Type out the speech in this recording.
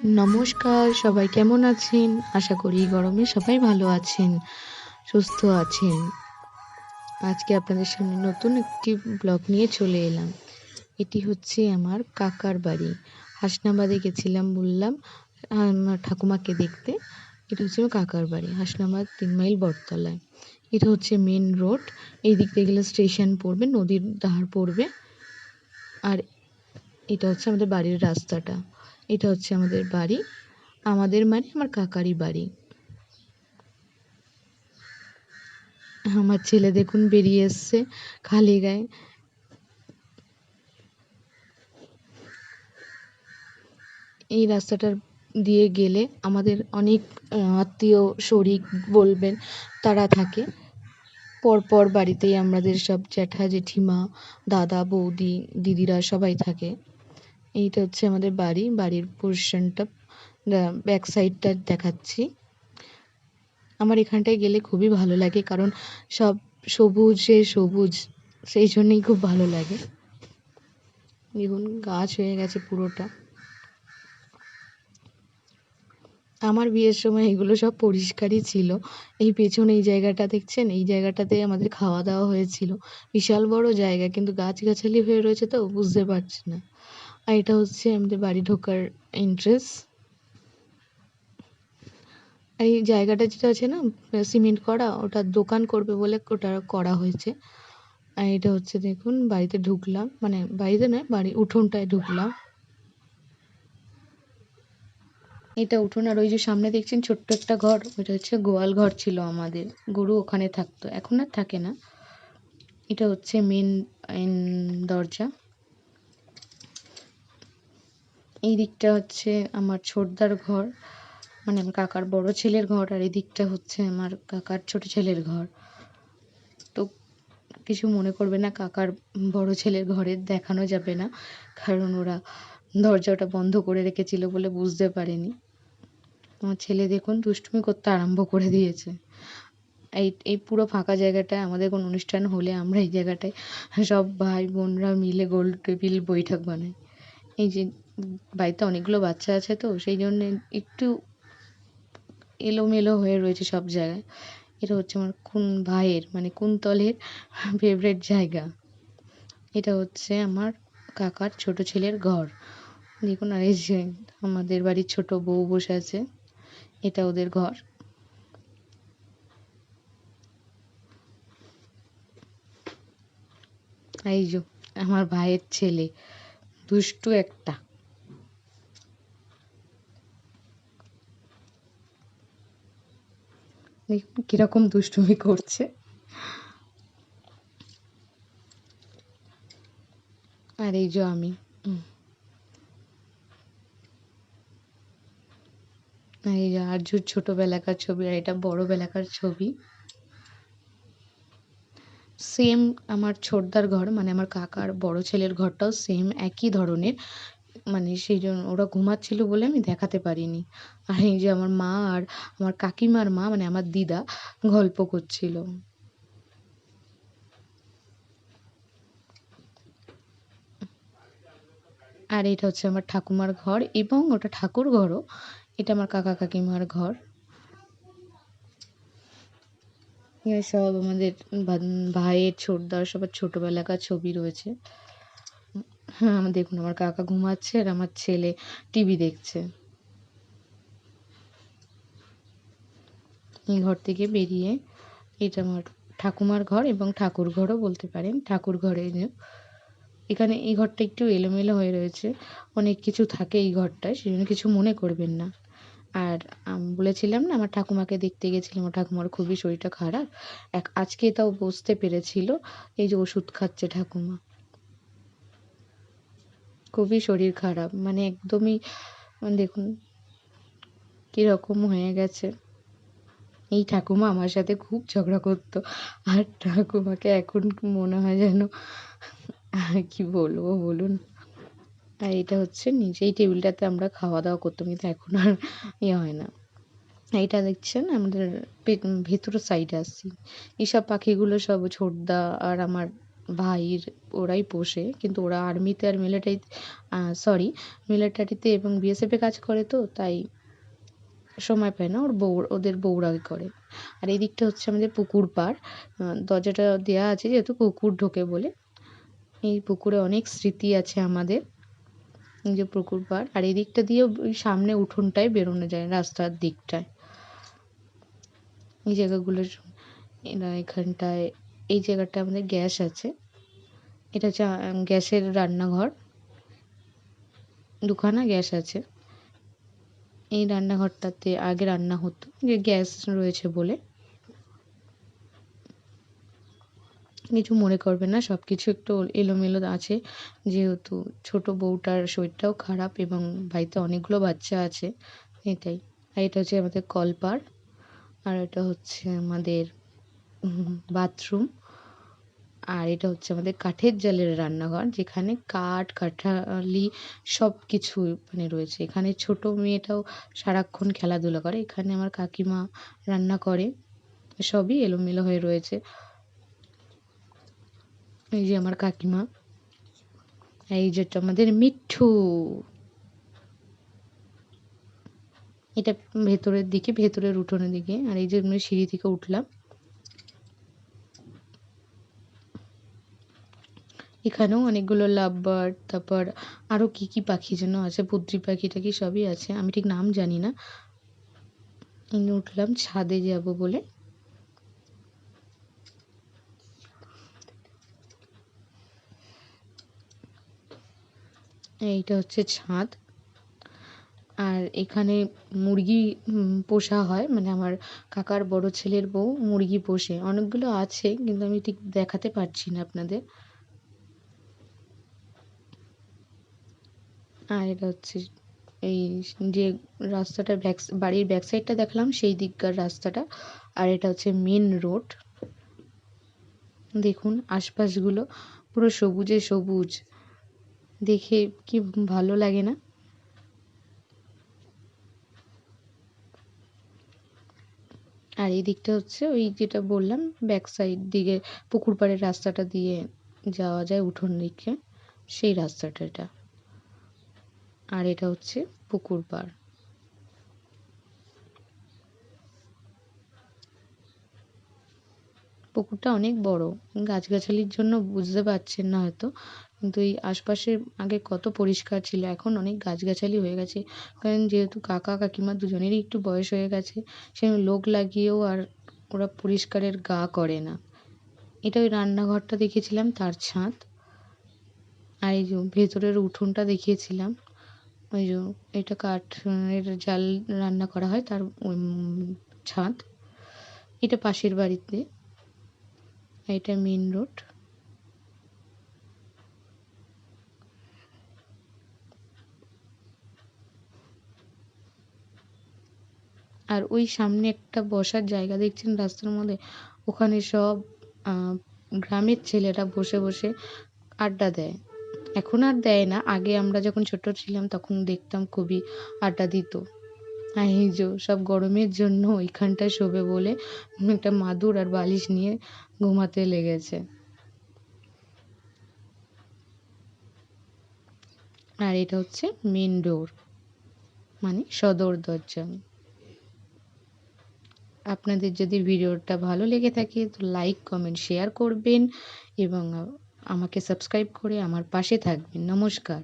নমস্কার, সবাই কেমন আছেন? আশা করি এই গরমে সবাই ভালো আছেন, সুস্থ আছেন। আজকে আপনাদের সামনে নতুন একটি ব্লগ নিয়ে চলে এলাম। এটি হচ্ছে আমার কাকার বাড়ি। হাসনাবাদে গেছিলাম বললাম আমার ঠাকুমাকে দেখতে। এটা হচ্ছে আমার কাকার বাড়ি, হাসনাবাদ ৩ মাইল বটতলায়। এটা হচ্ছে মেন রোড। এই দিক দিয়ে গেলে স্টেশন পড়বে, নদীর ধার পড়বে। আর এটা হচ্ছে আমাদের বাড়ির রাস্তাটা। এটা হচ্ছে আমাদের বাড়ি। আমাদের মানে আমার কাকারই বাড়ি। আমার ছেলে দেখুন বেরিয়ে এসছে খালি গায়ে। এই রাস্তাটার দিয়ে গেলে আমাদের অনেক আত্মীয় শরিক বলবেন তারা থাকে। পরপর বাড়িতেই আমাদের সব জ্যাঠা জেঠিমা দাদা বৌদি দিদিরা সবাই থাকে। এইটা হচ্ছে আমাদের বাড়ি। বাড়ির পোর্শনটা ব্যাক সাইডটা দেখাচ্ছি। আমার এখানটায় গেলে খুবই ভালো লাগে, কারণ সব সবুজে সবুজ, সেই জন্যই খুব ভালো লাগে। দেখুন গাছ হয়ে গেছে পুরোটা। আমার বিয়ের সময় এগুলো সব পরিষ্কারই ছিল। এই পেছনে এই জায়গাটা দেখছেন, এই জায়গাটাতে আমাদের খাওয়া দাওয়া হয়েছিল। বিশাল বড় জায়গা, কিন্তু গাছগাছালি হয়ে রয়েছে তো বুঝতে পারছি না। আর এটা হচ্ছে আমাদের বাড়ি ঢোকার এন্ট্রেন্স। এই জায়গাটা যেটা আছে না সিমেন্ট করা, ওটা দোকান করবে বলে ওটা করা হয়েছে। আর এটা হচ্ছে দেখুন বাড়িতে ঢুকলাম, মানে বাড়িতে নয়, বাড়ি উঠোনটায় ঢুকলাম। এটা উঠোন। আর ওই যে সামনে দেখছেন ছোট্ট একটা ঘর, ওটা হচ্ছে গোয়াল ঘর ছিল আমাদের। গরু ওখানে থাকতো, এখন আর থাকে না। এটা হচ্ছে মেন দরজা। এই দিকটা হচ্ছে আমার ছোটদার ঘর, মানে আমার কাকার বড় ছেলের ঘর। আর এই দিকটা হচ্ছে আমার কাকার ছোট ছেলের ঘর। তো কিছু মনে করবে না, কাকার বড় ছেলের ঘরের দেখানো যাবে না, কারণ ওরা দরজাটা বন্ধ করে রেখেছিল বলে বুঝতে পারেনি। আমার ছেলে দেখুন দুষ্টুমি করতে আরম্ভ করে দিয়েছে। এই এই পুরো ফাঁকা জায়গাটায় আমাদের কোনো অনুষ্ঠান হলে আমরা এই জায়গাটায় সব ভাই বোনরা মিলে গোল টেবিল বৈঠক বানাই। এই যে বাড়িতে অনেকগুলো বাচ্চা আছে তো সেই জন্যে একটু এলোমেলো হয়ে রয়েছে সব জায়গায়। এটা হচ্ছে আমার ভাইয়ের মানে কুন্তলের ফেভারিট জায়গা। এটা হচ্ছে আমার কাকার ছোট ছেলের ঘর। দেখুন, আর এই যে আমাদের বাড়ির ছোট বউ বসে আছে, এটা ওদের ঘর। এই যে আমার ভাইয়ের ছেলে, দুষ্টু একটা। দেখুন কিরকম দুষ্টুমি করছে। আর এই যে আমি, আর এই যে আরজুর ছোটবেলাকার ছবি, আর এটা বড়বেলাকার ছবি। সেম আমার ছোটদার ঘর, মানে আমার কাকার বড় ছেলের ঘরটাও সেম একই ধরনের। মানে সেই জন্য ওরা ঘুমাচ্ছিল বলে আমি দেখাতে পারিনি। আর এই যে আমার মা আর আমার কাকিমার মা, মানে আমার দিদা, গল্প করছিল। আর এটা হচ্ছে আমার ঠাকুমার ঘর, এবং ওটা ঠাকুর ঘরও। এটা আমার কাকা কাকিমার ঘর। এখানে সব আমাদের ভাইয়ের ছোটদার সবার ছোটবেলাকার ছবি রয়েছে। হ্যাঁ, দেখুন আমার কাকা ঘুমাচ্ছে আর আমার ছেলে টিভি দেখছে। এই ঘর থেকে বেরিয়ে এটা আমার ঠাকুমার ঘর, এবং ঠাকুর ঘরও বলতে পারেন। ঠাকুর ঘরে এখানে এই ঘরটা একটু এলোমেলো হয়ে রয়েছে, অনেক কিছু থাকে এই ঘরটায়, সেই জন্য কিছু মনে করবেন না। আর বলেছিলাম না আমার ঠাকুমাকে দেখতে গেছিলাম, আমার ঠাকুমার খুবই শরীরটা খারাপ। আজকে তাও বুঝতে পেরেছিল। এই যে ওষুধ খাচ্ছে ঠাকুমা, খুবই শরীর খারাপ, মানে একদমই দেখুন কীরকম হয়ে গেছে। এই ঠাকুমা আমার সাথে খুব ঝগড়া করতো, আর ঠাকুমাকে এখন মনে হয় যেন, আর কি বলবো বলুন। আর এটা হচ্ছে নিচেই টেবিলটাতে আমরা খাওয়া দাওয়া করতাম, কিন্তু এখন আর হয় না। এইটা দেখছেন আমাদের ভেতরের সাইডে আসছি। এইসব পাখিগুলো সব ছোটদা আর আমার ভাইয়ের ওরাই পোষে, কিন্তু ওরা আর্মিতে আর মিলিটারিতে এবং বিএসএফে কাজ করে, তো তাই সময় পায় না, ওদের বউরা করে। আর এই দিকটা হচ্ছে আমাদের পুকুর পাড়, দরজাটা দেওয়া আছে যেহেতু কুকুর ঢোকে বলে। এই পুকুরে অনেক স্মৃতি আছে আমাদের, এই যে পুকুর পাড়। আর এই দিকটা দিয়ে ওই সামনে উঠোনটায় বেরোনো যায়, রাস্তার দিকটায়। এই জায়গাগুলো এখানটায়, এই জায়গাটা আমাদের গ্যাস আছে, এটা হচ্ছে গ্যাসের রান্নাঘর, দুখানা গ্যাস আছে। এই রান্নাঘরটাতে আগে রান্না হতো, যে গ্যাস রয়েছে বলে। কিছু মনে করবেন না, সব কিছু একটু এলোমেলো আছে, যেহেতু ছোট বউটার শরীরটাও খারাপ এবং বাড়িতে অনেকগুলো বাচ্চা আছে, এটাই। আর এটা হচ্ছে আমাদের কলপাড়, আর এটা হচ্ছে আমাদের বাথরুম। আর এটা হচ্ছে আমাদের কাঠের জালের রান্নাঘর, যেখানে কাঠালি সব কিছু মানে রয়েছে। এখানে ছোট মেয়েটাও সারাক্ষণ খেলাধুলা করে, এখানে আমার কাকিমা রান্না করে, সবই এলোমেলো হয়ে রয়েছে। এই যে আমার কাকিমা, এই যেটা আমাদের মিঠু, এটা ভেতরের দিকে, ভেতরের উঠোনের দিকে। আর এই যে আমি সিঁড়ি থেকে উঠলাম, এখানেও অনেকগুলো লাভ বার্ড, তারপর আরো কি কি পাখি যেন আছে, পুত্রী পাখি টাখি সবই আছে, আমি ঠিক নাম জানি না। উঠলাম ছাদে যাব বলে। এইটা হচ্ছে ছাদ। আর এখানে মুরগি পোষা হয়, মানে আমার কাকার বড় ছেলের বউ মুরগি পোষে, অনেকগুলো আছে কিন্তু আমি ঠিক দেখাতে পারছি না আপনাদের। আর এটা হচ্ছে এই যে রাস্তাটা বাড়ির ব্যাক সাইডটা দেখলাম, সেই দিককার রাস্তাটা। আর এটা হচ্ছে মেন রোড, দেখুন আশপাশগুলো পুরো সবুজে সবুজ, দেখে কি ভালো লাগে না। আর এই দিকটা হচ্ছে ওই যেটা বললাম, ব্যাক সাইড দিকে পুকুর পাড়ের রাস্তাটা দিয়ে যাওয়া যায় উঠোন দিকে, সেই রাস্তাটা এটা। আর এটা হচ্ছে পুকুর পাড়। পুকুরটা অনেক বড়, গাছগাছালির জন্য বুঝতে পারছেন না হয়তো, কিন্তু এই আশপাশে আগে কত পরিষ্কার ছিল, এখন অনেক গাছগাছালি হয়ে গেছে। কারণ যেহেতু কাকা কাকিমা দুজনেরই একটু বয়স হয়ে গেছে, সেই লোক লাগিয়েও আর ওরা পরিষ্কারের গা করে না। এটা ওই রান্নাঘরটা দেখেছিলাম, তার ছাদ। আর এই যে ভেতরের উঠোনটা দেখিয়েছিলাম, ওই যে এটা কাঠের জাল রান্না করা হয়, তার ছাদ। এটা পাশের বাড়িতে, এটা মেন রোড। আর ওই সামনে একটা বসার জায়গা দেখছেন রাস্তার মধ্যে, ওখানে সব গ্রামের ছেলেরা বসে বসে আড্ডা দেয়। এখন আর দেয় না, আগে আমরা যখন ছোট ছিলাম তখন দেখতাম খুবই আড্ডা দিত। আর এই যে সব গরমের জন্য ওইখানটায় শোবে বলে একটা মাদুর আর বালিশ নিয়ে ঘুমাতে লেগেছে। আর এটা হচ্ছে মেন ডোর, মানে সদর দরজা। আপনাদের যদি ভিডিওটা ভালো লেগে থাকে তো লাইক কমেন্ট শেয়ার করবেন এবং আমাকে সাবস্ক্রাইব করে আমার পাশে থাকবেন। নমস্কার।